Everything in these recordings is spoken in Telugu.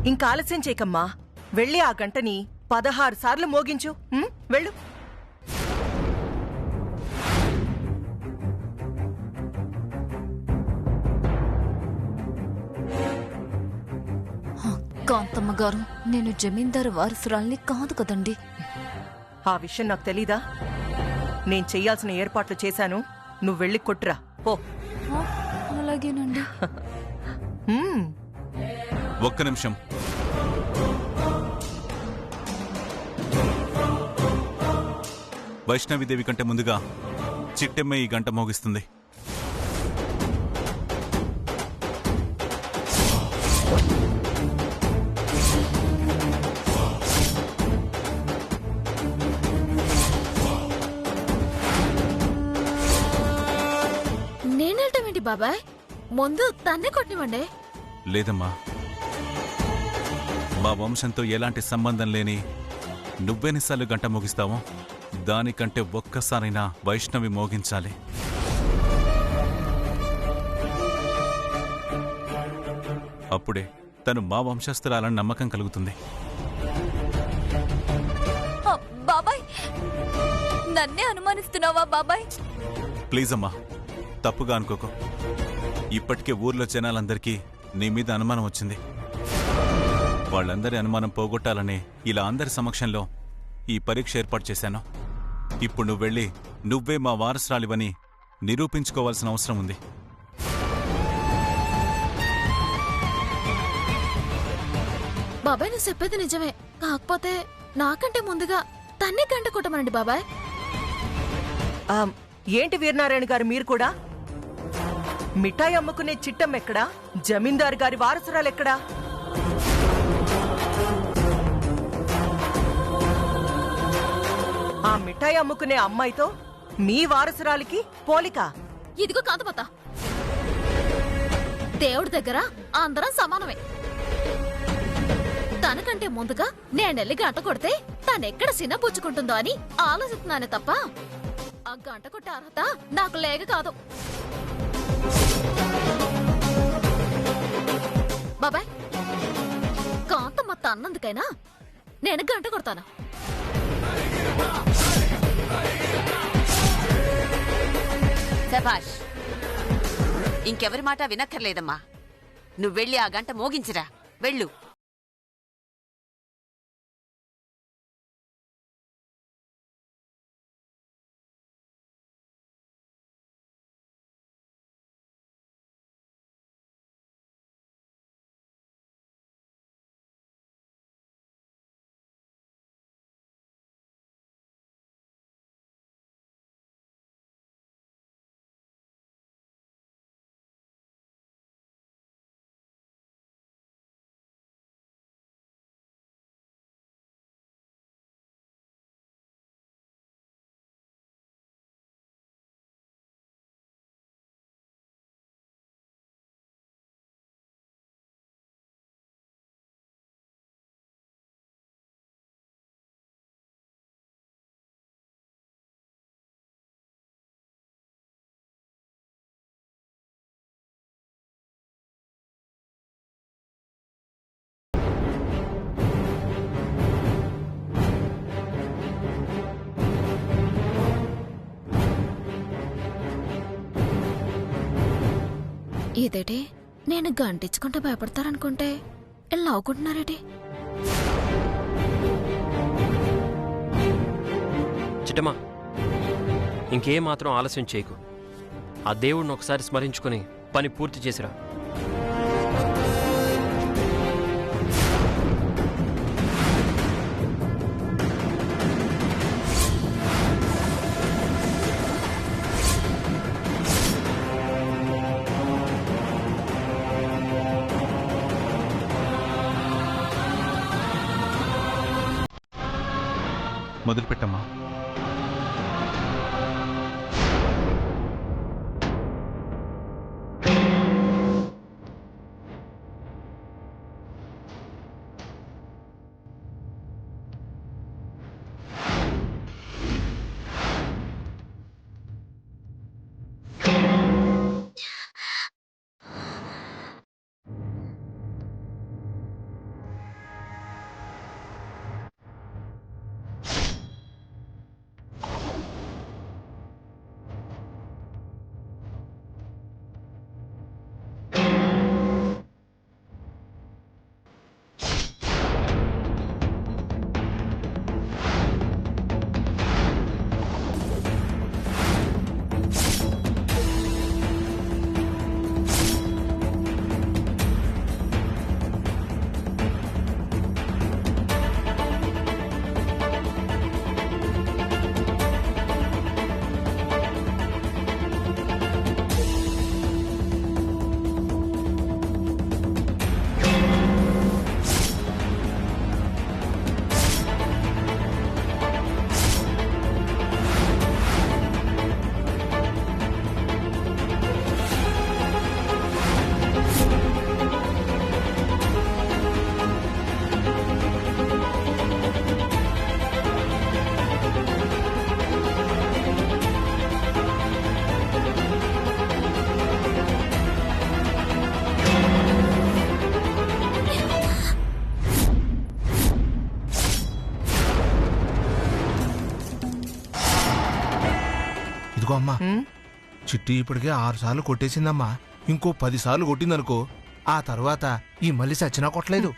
ఇంకా ఆలస్యం చేయకమ్మా. వెళ్ళి ఆ గంటని 16 సార్లు మోగించు. వెళ్ళు. కాంతమ్మ గారు, నేను జమీందారు వారసురాల్ని కాదు కదండి. ఆ విషయం నాకు తెలీదా? నేను చెయ్యాల్సిన ఏర్పాట్లు చేశాను. నువ్వు వెళ్ళి కొట్టురా పో. అలాగేనండి. ఒక్క నిమిషం. వైష్ణవిదేవి కంటే ముందుగా చిట్టెమ్మ ఈ గంట మోగిస్తుంది. నేనేంటమేంటి బాబాయ్, ముందు తన్నే కొట్టివ్వండి. లేదమ్మా, మా వంశంతో ఎలాంటి సంబంధం లేని నువ్వెన్నిసార్లు గంట మోగిస్తావో దానికంటే ఒక్కసారైనా వైష్ణవి మోగించాలి. అప్పుడే తను మా వంశస్థురాలని నమ్మకం కలుగుతుంది. బాబాయ్, నన్నే అనుమానిస్తున్నావా బాబాయ్? ప్లీజ్ అమ్మా, తప్పుగా అనుకోకు. ఇప్పటికే ఊర్లో జనాలందరికీ నీ మీద అనుమానం వచ్చింది. వాళ్ళందరి అనుమానం పోగొట్టాలని ఇలా అందరి సమక్షంలో ఈ పరీక్ష ఏర్పాటు చేశాను. ఇప్పుడు నువ్వు వెళ్ళి నువ్వే మా వారసురాలివని నిరూపించుకోవాల్సిన అవసరం ఉంది. బాబాయ్, నువ్వు చెప్పేది నిజమే. కాకపోతే నాకంటే ముందుగా తన్నే గంట కొట్టమనండి బాబాయ్. ఏంటి వీరనారాయణ గారు, మీరు కూడా? మిఠాయి అమ్ముకునే చిట్టమ్మెక్కడా? జమీందారు గారి వారసురాలెక్కడా? ఆ మిఠాయి అమ్ముకునే అమ్మాయితో మీ వారసురాలికి పోలిక? ఇదిగో కాంతమత, దేవుడి దగ్గర అందరం సమానమే. తనకంటే ముందుగా నేనెళ్ళి గంట కొడితే తనెక్కడ సిన్నపుచ్చుకుంటుందో అని ఆలోచిస్తున్నానే తప్ప ఆ గంట కొట్టే అర్హత నాకు లేక కాదు. బాబాయ్, కాంతమ్మ అన్నందుకైనా నేను గంట కొడతాను. శభాష్, ఇంకెవరి మాట వినక్కర్లేదమ్మా. నువ్వెళ్ళి ఆ గంట మోగించిరా, వెళ్ళు. ఇదేటి, నేను గంటించుకుంటే భయపడతారనుకుంటే ఇలా నవ్వుకుంటున్నారేటి? చిట్టమ్మా, ఇంకే మాత్రం ఆలస్యం చేయకు. ఆ దేవుడిని ఒకసారి స్మరించుకుని పని పూర్తి చేసిరా. మొదలుపెట్టమ్మా. అమ్మా చిట్టి ఇప్పటికే 6 సార్లు కొట్టేసిందమ్మా. ఇంకో 10 సార్లు కొట్టిందనుకో, ఆ తర్వాత ఈ మళ్ళీ సచ్చినా కొట్టలేదు.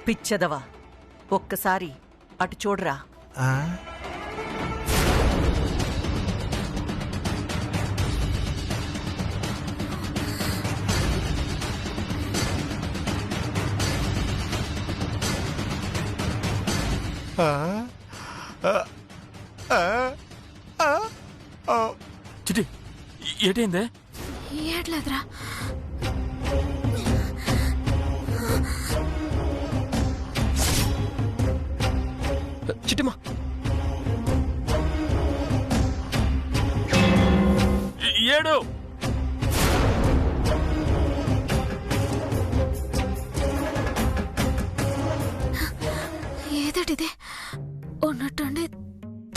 పిచ్చదవా, ఒక్కసారి అటు చూడరా. ఆ? చిటి ఏటైందే? ఏట్లేదురా. చిట్టిమా, ఏడు ఏదటిదే ఉన్నట్టుండి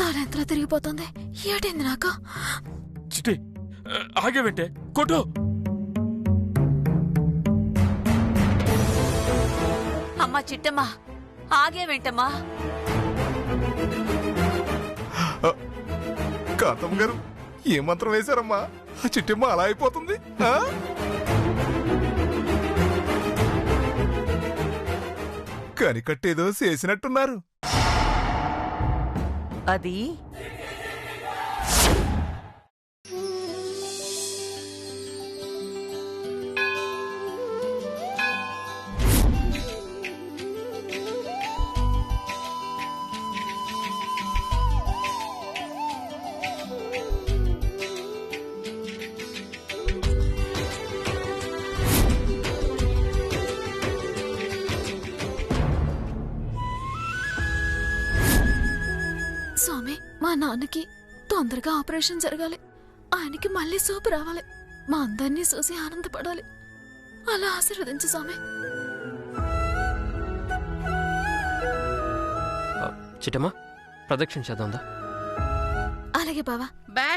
తలెంతలో తిరిగిపోతుంది. ఏటైంది నాకు? చిటి ఆగేవంటే కొట్టు. అమ్మా చిట్టమ్మా, ఆగేవేంటమ్మా? కాంతమ్మ గారు ఏ మంత్రం వేశారమ్మా? ఆ చిట్టమ్మ అలా అయిపోతుంది. కనికట్టేదో చేసినట్టున్నారు. అది స్వామి, మా నాన్నకి తొందరగా ఆపరేషన్ జరగాలి. ఆయనకి మళ్ళీ సూపు రావాలి. మా అందరినీ చూసి ఆనందపడాలి. అలా ఆశీర్వదించు స్వామి. చిట్టమ్మా, ప్రదక్షిణ చేద్దాందా? అలాగే బావా. బా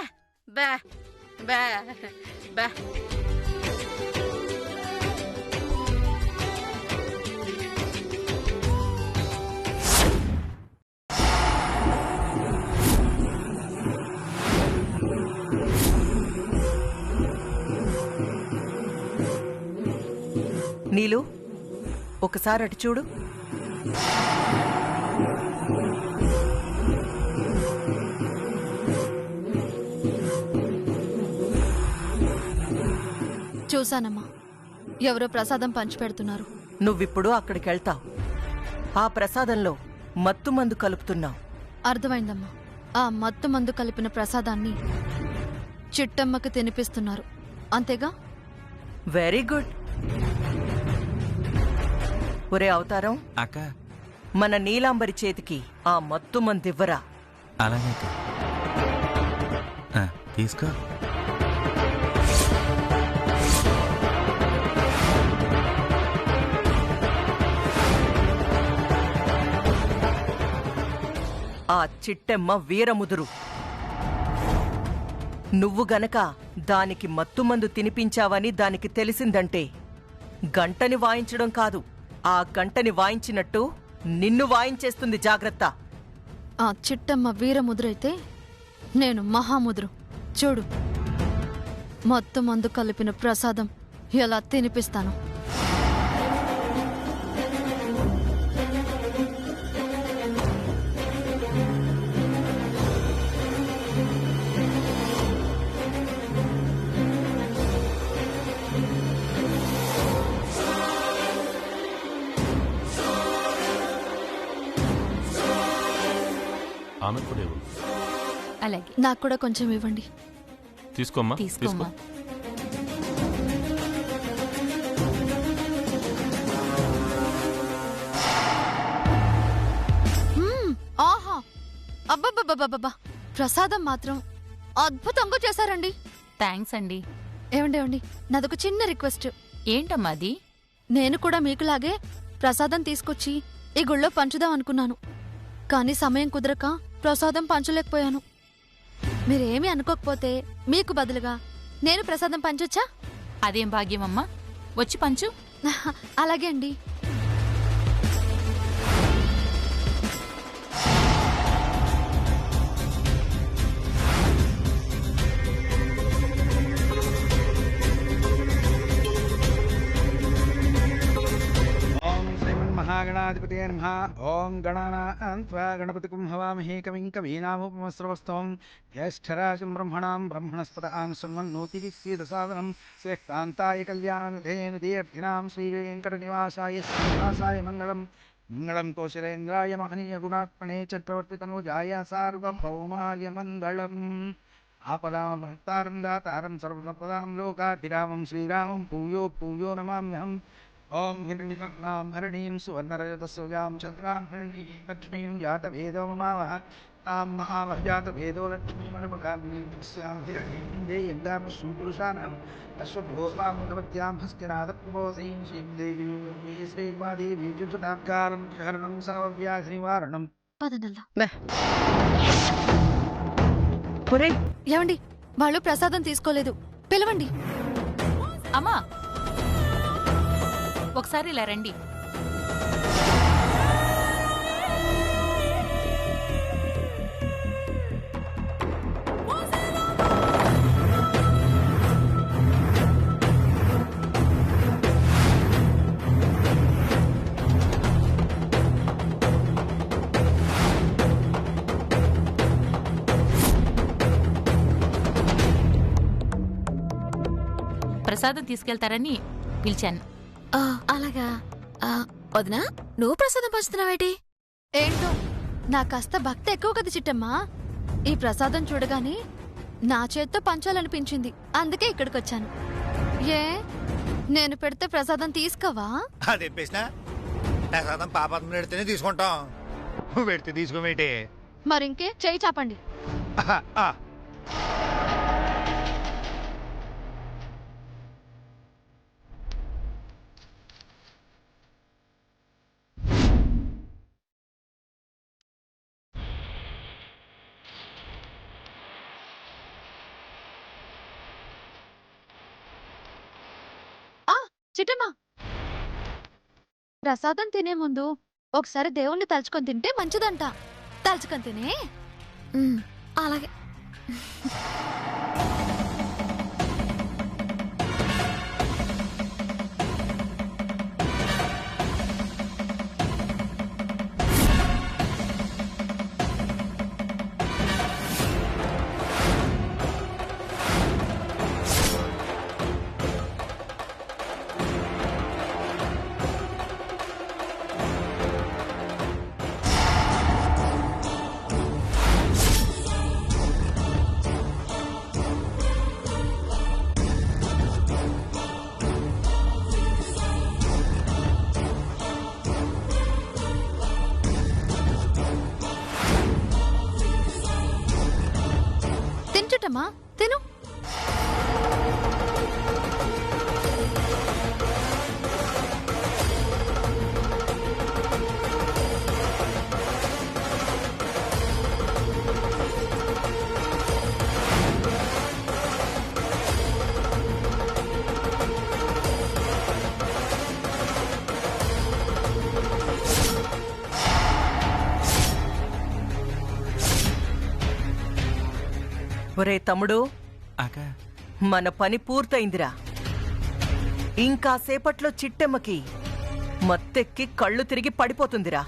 బా బా బా. నీలు, ఒకసారి అటు చూడు. చూశానమ్మా, ఎవరో ప్రసాదం పంచిపెడుతున్నారు. నువ్విప్పుడు అక్కడికెళ్తావు. ఆ ప్రసాదంలో మత్తు మందు కలుపుతున్నావు. అర్థమైందమ్మా. ఆ మత్తు మందు కలిపిన ప్రసాదాన్ని చిట్టమ్మకి తినిపిస్తున్నారు, అంతేగా? Very good. ఒరే అవతారం, అక్క మన నీలాంబరి చేతికి ఆ మత్తు మందివ్వరా. అలాగే తీసుకో. ఆ చిట్టెమ్మ వీరముదురు. నువ్వు గనక దానికి మత్తుమందు తినిపించావని దానికి తెలిసిందంటే గంటని వాయించడం కాదు, ఆ గంటని వాయించినట్టు నిన్ను వాయించేస్తుంది. జాగ్రత్త. ఆ చిట్టమ్మ వీరముద్రైతే నేను మహాముద్రు. చూడు, మత్తు మందు కలిపిన ప్రసాదం ఎలా తినిపిస్తాను. ఆమె కూడా అలాగే, నాకు కూడా కొంచెం ఇవ్వండి. తీసుకోమ్మా. తీసుకో. ఆహా, అబ్బబ్బబ్బబ్బబ్బా, ప్రసాదం మాత్రం అద్భుతంగా చేశారండి. థ్యాంక్స్ అండి. ఏమండి, నాదొక చిన్న రిక్వెస్ట్. ఏంటమ్మా అది? నేను కూడా మీకులాగే ప్రసాదం తీసుకొచ్చి ఈ గుళ్ళో పంచుదాం అనుకున్నాను. కానీ సమయం కుదరక ప్రసాదం పంచలేకపోయాను. మీరేమీ అనుకోకపోతే మీకు బదులుగా నేను ప్రసాదం పంచొచ్చా? అదేం భాగ్యమమ్మా, వచ్చి పంచు. అలాగే అండి. గణాధిపతే నమః. ఓం గణానాం త్వా గణపతిం హవామహే కవిం కవీనాముపమస్రవస్తవం జ్యేష్ఠరాజం బ్రహ్మణాం బ్రహ్మణస్పదాం శృణ్వన్నోతివిశ్వేదసాదనం శ్రేష్ఠాంతాయ కళ్యాణధేనుదేర్థినాం శ్రీవేంకటనివాసాయ శ్రీనివాసాయ మంగళం. మంగళం కోశలేంద్రాయ మహనీయ గుణాత్మనే చక్రవర్తితనుజాయ సార్వభౌమాయ మంగళం. ఆపదామహర్తారం దాతారం సర్వసంపదాం లోకాభిరామం శ్రీరామం పూయో పూయో నమామ్యహం. ఓం హిరణ్యకర్ణాం హరిణీం సువర్ణరజతస్యాం చంద్రాం హరిణీం లక్ష్మీం జాతవేదోమావహ తాం మహావజాతవేదో లక్ష్మీమనుపకామ్యాం హిరణీం దేయం దామ సుపురుషాణం అశ్వభోస్వాముద్వత్యాం హస్తినాథప్రబోధీం శ్రీం దేవీం శ్రీమాదేవీ జుజునాకారం శరణం సర్వవ్యాధినివారణం. పదనల్లా. ఒరేయ్, ఏమండి, వాళ్ళు ప్రసాదం తీసుకోలేదు, పిలవండి. అమ్మా ఒకసారి ఇలా రండి. ప్రసాదం తీసుకెళ్తారని పిలిచాను. అలాగా. వదినా, నువ్వు ప్రసాదం పంచుతున్నావేటి? ఏంటో, నా కాస్త భక్తి ఎక్కువ కదా చిట్టమ్మా. ఈ ప్రసాదం చూడగానే నా చేత్తో పంచాలనిపించింది, అందుకే ఇక్కడికొచ్చాను. ఏ, నేను పెడితే ప్రసాదం తీసుకోవా? అదే ప్రశ్న. ప్రసాదం పాపం పెడితేనే తీసుకుంటాం, నువ్వు పెడితే తీసుకోమేటి? మరింకే, చేయి చాపండి. చిట్టమ్మా, ప్రసాదం తినే ముందు ఒకసారి దేవుణ్ణి తలుచుకొని తింటే మంచిదంట. తలుచుకొని తినే. అలాగే. తింటుటమ్మా, తిను. ఒరే తమ్ముడు, అక్క, మన పని పూర్తయిందిరా. ఇంకాసేపట్లో చిట్టెమ్మకి మత్తెక్కి కళ్ళు తిరిగి పడిపోతుందిరా.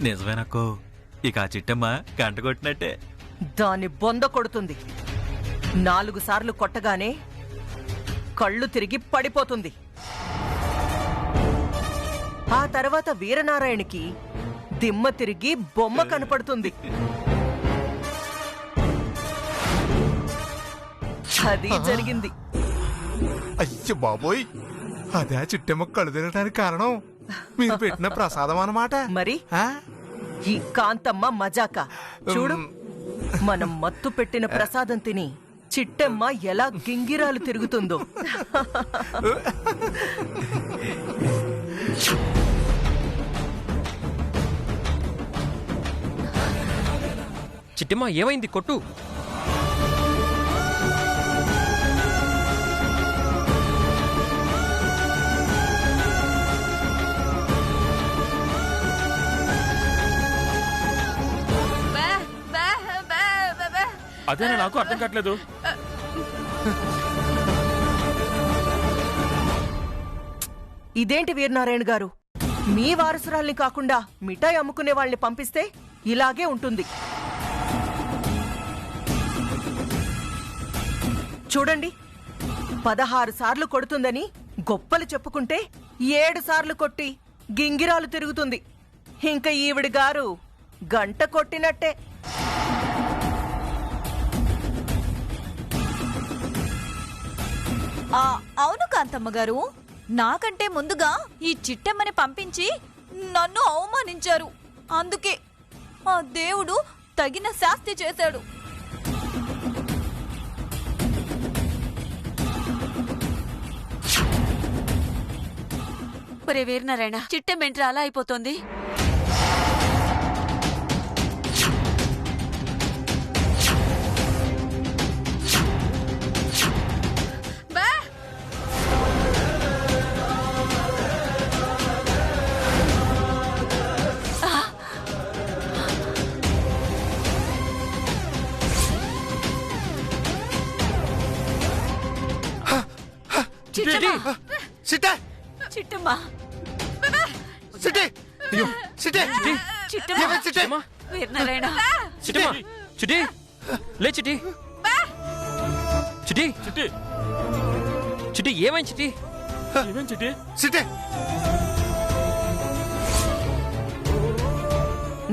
నిజమేనక్కో, ఇక ఆ చిట్టమ్మ గంట కొట్టినట్టే. దాన్ని బొంద కొడుతుంది. 4 సార్లు కొట్టగానే కళ్ళు తిరిగి పడిపోతుంది. ఆ తర్వాత వీరనారాయణకి దిమ్మ తిరిగి బొమ్మ కనపడుతుంది. అది జరిగింది. అయ్య బాబోయ్, అదే ఆ చిట్టెమ్మ కళ్ళు తిరగడానికి కారణం మీరు పెట్టిన ప్రసాదం అన్నమాట. మరి ఈ కాంతమ్మ మజాక చూడు. మనం మత్తు పెట్టిన ప్రసాదం తిని చిట్టెమ్మ ఎలా గింగిరాలు తిరుగుతుందో. చిట్టమ్మ, ఏమైంది? కొట్టు. అదేనా నాకు అర్థం కావట్లేదు. ఇదేంటి వీరనారాయణ గారు, మీ వారసురాల్ని కాకుండా మిఠాయి అమ్ముకునే వాళ్ళని పంపిస్తే ఇలాగే ఉంటుంది. చూడండి, 16 సార్లు కొడుతుందని గొప్పలు చెప్పుకుంటే 7 సార్లు కొట్టి గింగిరాలు తిరుగుతుంది. ఇంక ఈవిడి గారు గంట కొట్టినట్టే. అవును కాంతమ్మ గారు, నాకంటే ముందుగా ఈ చిట్టమ్మని పంపించి నన్ను అవమానించారు. అందుకే ఆ దేవుడు తగిన శాస్తి చేశాడు. ఒరే వీరనారాయణ, చిట్టెంట్రా అలా అయిపోతుంది? చిట్టమ్మా, వీరనారాయణ, చిటి లే చిటి. చిటి చిట్టి చిటి ఏమైంది చిటి? ఏమేం చిట్టి?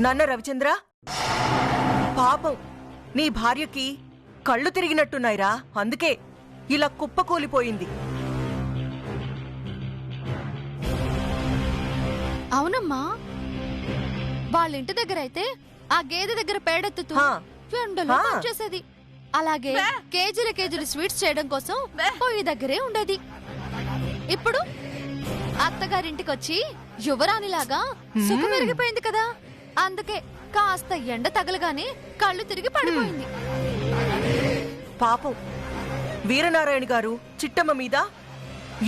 నాన్న రవిచంద్ర, పాపం నీ భార్యకి కళ్ళు తిరిగినట్టున్నాయిరా, అందుకే ఇలా కుప్పకూలిపోయింది. అవునమ్మా, వాళ్ళ ఇంటి దగ్గర అయితే ఆ గేదె దగ్గర పేడెత్తుతూ ఎండలో పనిచేసేది. అలాగే కేజీలు స్వీట్స్ చేయడం కోసం పొయ్యి దగ్గరే ఉండేది. ఇప్పుడు అత్తగారింటికొచ్చి యువరాణిలాగా సుఖం మెరిగిపోయింది కదా, అందుకే కాస్త ఎండ తగలగానే కళ్ళు తిరిగి పడిపోయింది. పాపం వీరనారాయణ గారు చిట్టమ్మ మీద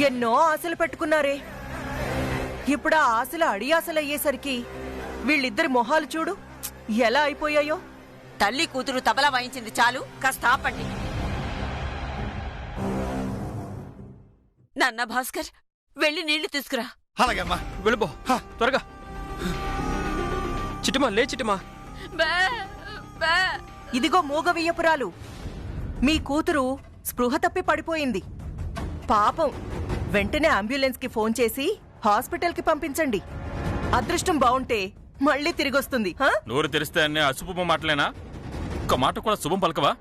ఎన్నో ఆశలు పెట్టుకున్నారే. ఇప్పుడు ఆ ఆశలు అడియాసలయ్యేసరికి వీళ్ళిద్దరి మొహాలు చూడు ఎలా అయిపోయాయో. తల్లి కూతురు తబలా వాయించింది చాలు, కాస్త ఆపండి. నాన్న భాస్కర్, వెళ్ళి నీళ్లు తీసుకురా. అలాగేమ్మా, వెళ్ళిపో త్వరగా. చిట్టమా లే చిట్టమా. ఇదిగో మూగవియ్యపురాలు, మీ కూతురు స్పృహ తప్పి పడిపోయింది. పాపం, వెంటనే అంబులెన్స్ కి ఫోన్ చేసి హాస్పిటల్ కి పంపించండి. అదృష్టం బావుంటే మళ్ళీ తిరిగొస్తుంది. నోరు తెరిస్తే అన్నీ అశుభ మాటలేనా? ఒక్క మాట కూడా శుభం పలకవా?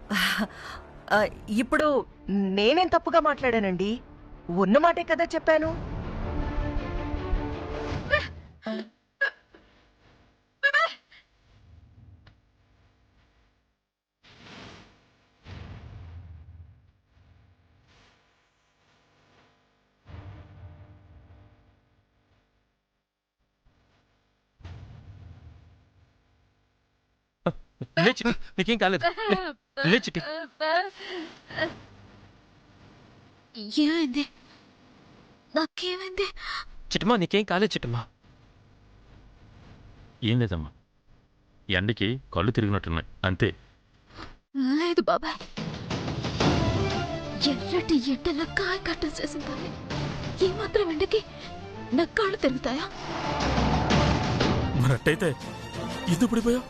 ఇప్పుడు నేనేం తప్పుగా మాట్లాడానండి? ఉన్న మాటే కదా చెప్పాను. లే చిట్టి, నీకేం కాలేదు. లే చిట్టి. ఏమైంది? నాకేమైంది? చిట్టమా నీకేం కాలేదు చిట్టమా. ఏం లేదమ్మా, ఎండకి కళ్ళు తిరిగినట్టున్నాయి అంతే. లేదు బాబాయ్, ఎర్రటి ఎండలో కాయ కట్టేసేసిందని ఏమాత్రం ఎండకి నా కాళ్ళు తిరుగుతాయా? మరట్టయితే ఇది పడిపోయా.